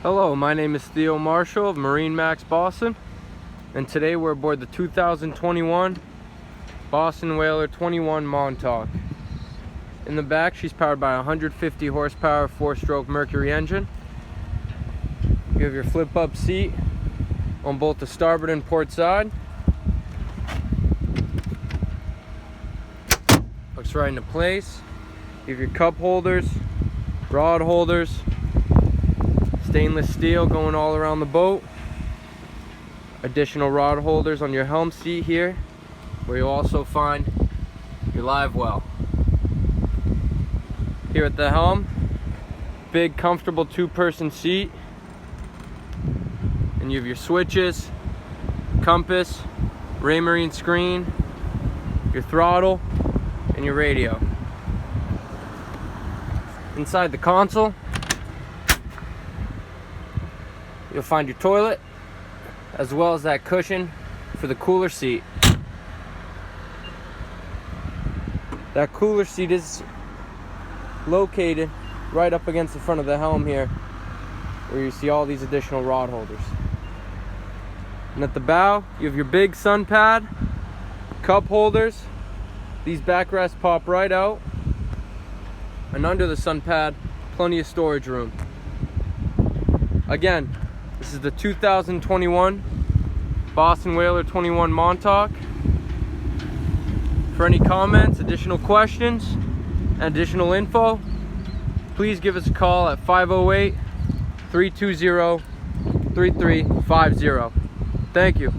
Hello, my name is Theo Marshall of MarineMax Boston, and today we're aboard the 2021 Boston Whaler 21 Montauk. In the back, she's powered by a 150 horsepower 4-stroke Mercury engine. You have your flip-up seat on both the starboard and port side. Looks right into place. You have your cup holders, rod holders, stainless steel going all around the boat. Additional rod holders on your helm seat here, where you'll also find your live well. Here at the helm, big comfortable 2-person seat, and you have your switches, compass, Raymarine screen, your throttle, and your radio. Inside the console, you'll find your toilet, as well as that cushion for the cooler seat. That cooler seat is located right up against the front of the helm here, where you see all these additional rod holders. And at the bow, you have your big sun pad, cup holders. These backrests pop right out. And under the sun pad, plenty of storage room. Again, this is the 2021 Boston Whaler 21 Montauk. For any comments, additional questions, and additional info, please give us a call at 508-320-3350. Thank you.